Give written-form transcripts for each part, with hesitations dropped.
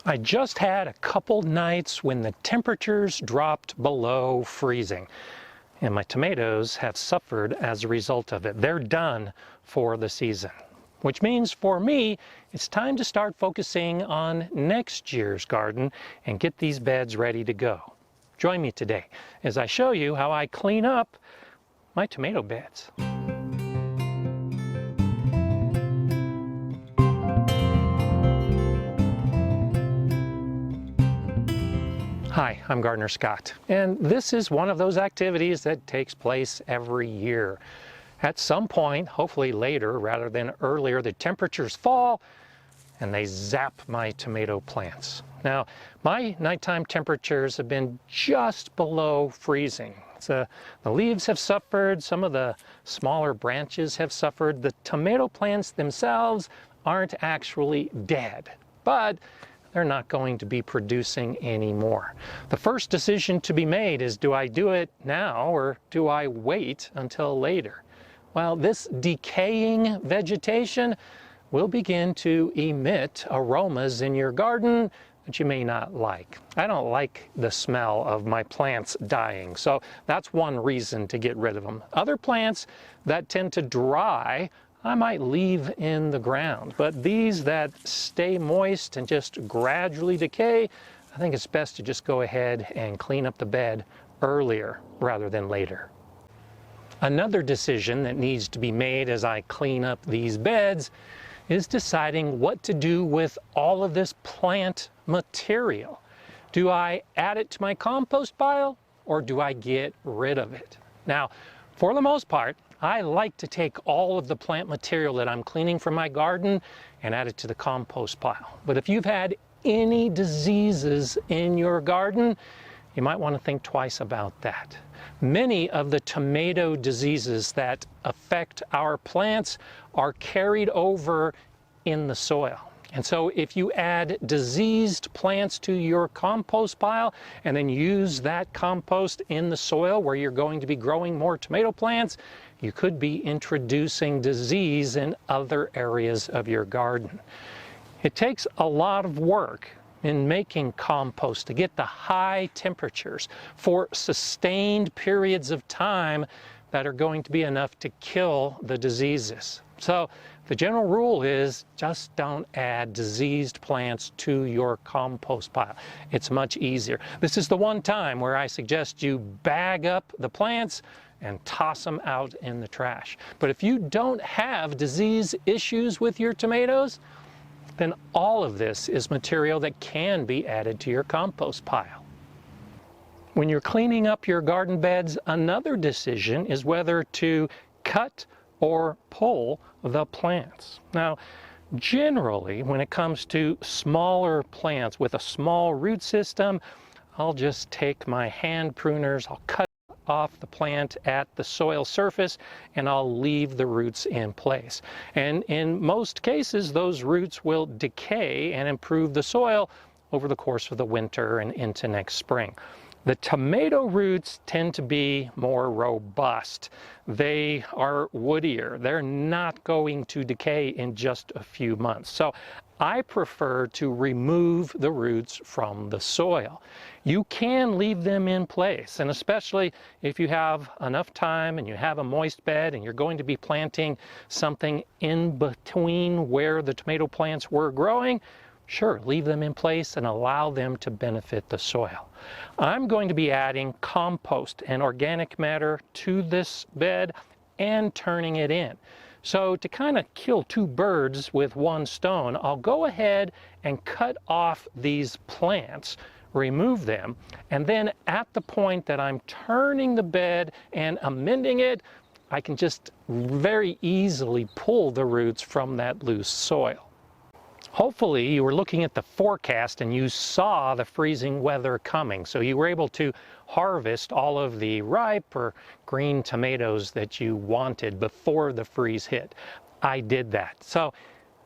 I just had a couple nights when the temperatures dropped below freezing, and my tomatoes have suffered as a result of it. They're done for the season, which means for me, it's time to start focusing on next year's garden and get these beds ready to go. Join me today as I show you how I clean up my tomato beds. Hi, I'm Gardener Scott, and this is one of those activities that takes place every year. At some point, hopefully later rather than earlier, the temperatures fall and they zap my tomato plants. Now, my nighttime temperatures have been just below freezing. The leaves have suffered, some of the smaller branches have suffered. The tomato plants themselves aren't actually dead, but they're not going to be producing anymore. The first decision to be made is, do I do it now or do I wait until later? Well, this decaying vegetation will begin to emit aromas in your garden that you may not like. I don't like the smell of my plants dying, so that's one reason to get rid of them. Other plants that tend to dry, I might leave in the ground, but these that stay moist and just gradually decay, I think it's best to just go ahead and clean up the bed earlier rather than later. Another decision that needs to be made as I clean up these beds is deciding what to do with all of this plant material. Do I add it to my compost pile or do I get rid of it? Now, for the most part, I like to take all of the plant material that I'm cleaning from my garden and add it to the compost pile. But if you've had any diseases in your garden, you might want to think twice about that. Many of the tomato diseases that affect our plants are carried over in the soil. And so if you add diseased plants to your compost pile and then use that compost in the soil where you're going to be growing more tomato plants, you could be introducing disease in other areas of your garden. It takes a lot of work in making compost to get the high temperatures for sustained periods of time that are going to be enough to kill the diseases. So the general rule is just don't add diseased plants to your compost pile. It's much easier. This is the one time where I suggest you bag up the plants and toss them out in the trash. But if you don't have disease issues with your tomatoes, then all of this is material that can be added to your compost pile. When you're cleaning up your garden beds, another decision is whether to cut or pull the plants. Now, generally, when it comes to smaller plants with a small root system, I'll just take my hand pruners, I'll cut off the plant at the soil surface, and I'll leave the roots in place. And in most cases, those roots will decay and improve the soil over the course of the winter and into next spring. The tomato roots tend to be more robust. They are woodier. They're not going to decay in just a few months. So I prefer to remove the roots from the soil. You can leave them in place, and especially if you have enough time and you have a moist bed and you're going to be planting something in between where the tomato plants were growing, sure, leave them in place and allow them to benefit the soil. I'm going to be adding compost and organic matter to this bed and turning it in. So to kind of kill two birds with one stone, I'll go ahead and cut off these plants, remove them, and then at the point that I'm turning the bed and amending it, I can just very easily pull the roots from that loose soil. Hopefully you were looking at the forecast and you saw the freezing weather coming, so you were able to harvest all of the ripe or green tomatoes that you wanted before the freeze hit. I did that. So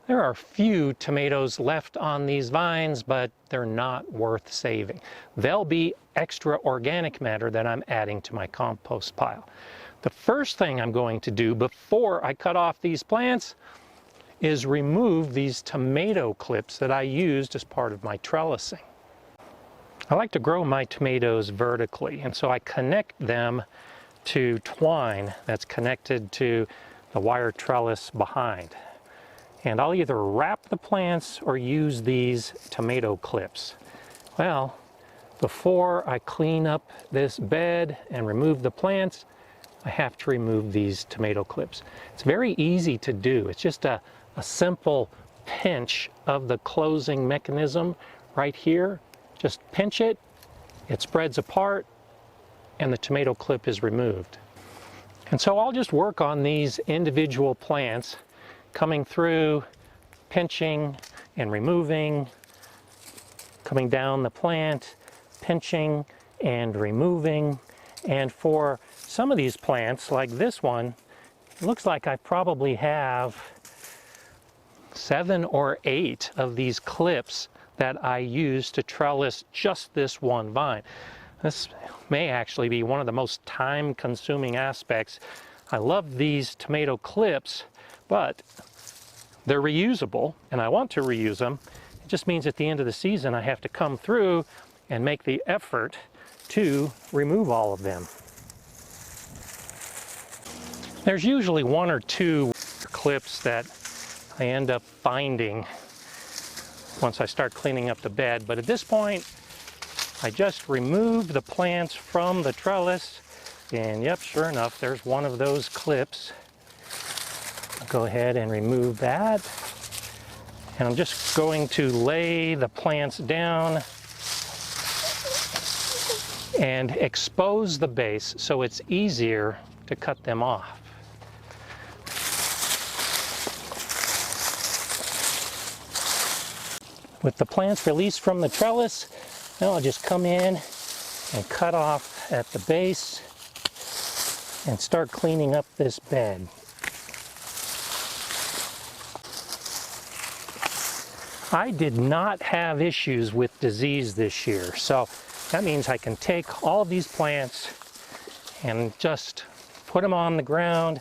there are few tomatoes left on these vines, but they're not worth saving. They'll be extra organic matter that I'm adding to my compost pile. The first thing I'm going to do before I cut off these plants is remove these tomato clips that I used as part of my trellising. I like to grow my tomatoes vertically, and so I connect them to twine that's connected to the wire trellis behind. And I'll either wrap the plants or use these tomato clips. Well, before I clean up this bed and remove the plants, I have to remove these tomato clips. It's very easy to do. It's just a simple pinch of the closing mechanism right here. Just pinch it, it spreads apart, and the tomato clip is removed. And so I'll just work on these individual plants, coming through, pinching and removing, coming down the plant, pinching and removing. And for some of these plants, like this one, it looks like I probably have 7 or 8 of these clips that I use to trellis just this one vine. This may actually be one of the most time-consuming aspects. I love these tomato clips, but they're reusable, and I want to reuse them. It just means at the end of the season I have to come through and make the effort to remove all of them. There's usually 1 or 2 clips that I end up finding once I start cleaning up the bed, but at this point I just remove the plants from the trellis, and yep, sure enough, there's one of those clips. I'll go ahead and remove that, and I'm just going to lay the plants down and expose the base so it's easier to cut them off. With the plants released from the trellis, now I'll just come in and cut off at the base and start cleaning up this bed. I did not have issues with disease this year, so that means I can take all of these plants and just put them on the ground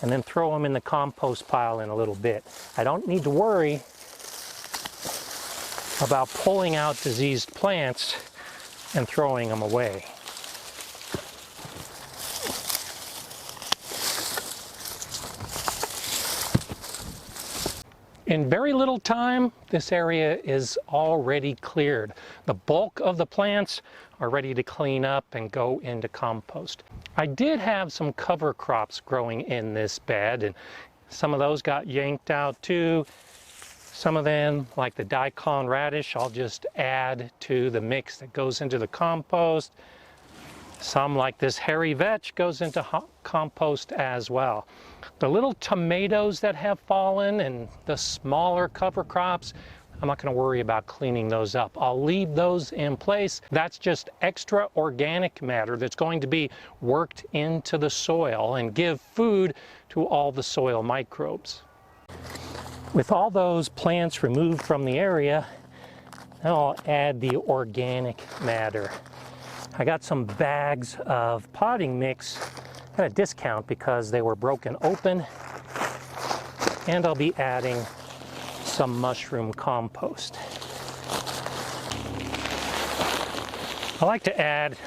and then throw them in the compost pile in a little bit. I don't need to worry about pulling out diseased plants and throwing them away. In very little time, this area is already cleared. The bulk of the plants are ready to clean up and go into compost. I did have some cover crops growing in this bed, and some of those got yanked out too. Some of them, like the daikon radish, I'll just add to the mix that goes into the compost. Some, like this hairy vetch, goes into compost as well. The little tomatoes that have fallen and the smaller cover crops, I'm not going to worry about cleaning those up. I'll leave those in place. That's just extra organic matter that's going to be worked into the soil and give food to all the soil microbes. With all those plants removed from the area, now I'll add the organic matter. I got some bags of potting mix at a discount because they were broken open, and I'll be adding some mushroom compost. I like to add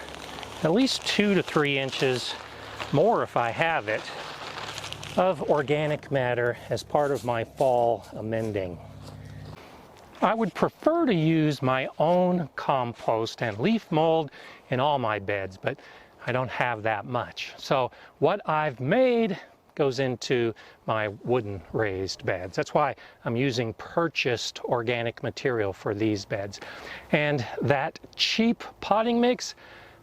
at least 2 to 3 inches more, if I have it, of organic matter as part of my fall amending. I would prefer to use my own compost and leaf mold in all my beds, but I don't have that much. So what I've made goes into my wooden raised beds. That's why I'm using purchased organic material for these beds. And that cheap potting mix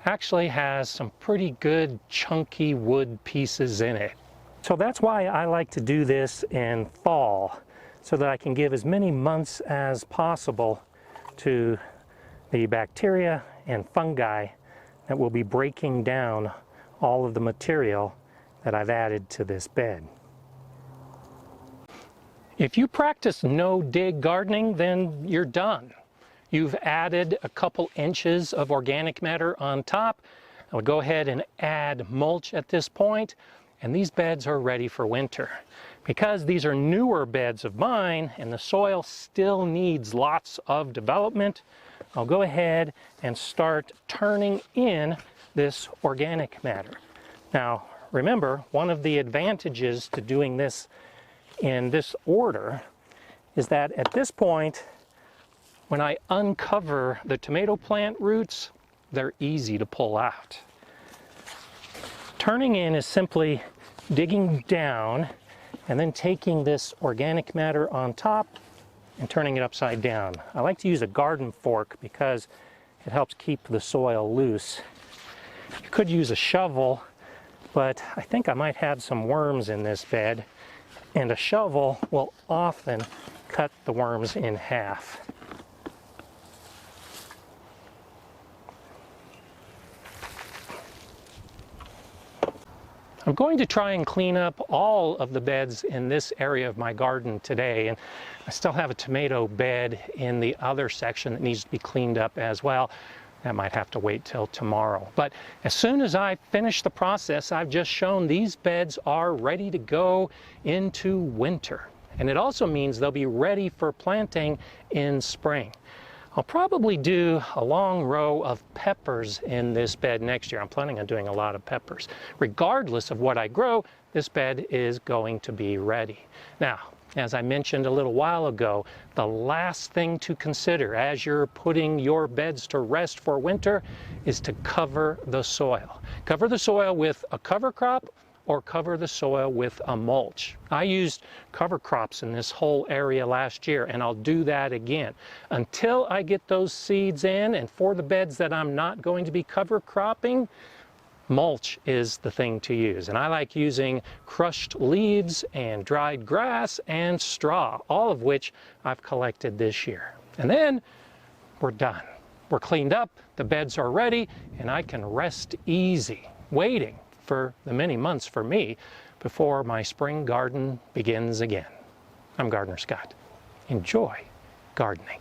actually has some pretty good chunky wood pieces in it. So that's why I like to do this in fall, so that I can give as many months as possible to the bacteria and fungi that will be breaking down all of the material that I've added to this bed. If you practice no-dig gardening, then you're done. You've added a couple inches of organic matter on top. I would go ahead and add mulch at this point, and these beds are ready for winter. Because these are newer beds of mine and the soil still needs lots of development, I'll go ahead and start turning in this organic matter. Now, remember, one of the advantages to doing this in this order is that at this point, when I uncover the tomato plant roots, they're easy to pull out. Turning in is simply digging down and then taking this organic matter on top and turning it upside down. I like to use a garden fork because it helps keep the soil loose. You could use a shovel, but I think I might have some worms in this bed, and a shovel will often cut the worms in half. I'm going to try and clean up all of the beds in this area of my garden today, and I still have a tomato bed in the other section that needs to be cleaned up as well. That might have to wait till tomorrow. But as soon as I finish the process I've just shown, these beds are ready to go into winter. And it also means they'll be ready for planting in spring. I'll probably do a long row of peppers in this bed next year. I'm planning on doing a lot of peppers. Regardless of what I grow, this bed is going to be ready. Now, as I mentioned a little while ago, the last thing to consider as you're putting your beds to rest for winter is to cover the soil. Cover the soil with a cover crop or cover the soil with a mulch. I used cover crops in this whole area last year, and I'll do that again. Until I get those seeds in, and for the beds that I'm not going to be cover cropping, mulch is the thing to use. And I like using crushed leaves and dried grass and straw, all of which I've collected this year. And then we're done. We're cleaned up, the beds are ready, and I can rest easy, waiting for the many months for me before my spring garden begins again. I'm Gardener Scott. Enjoy gardening.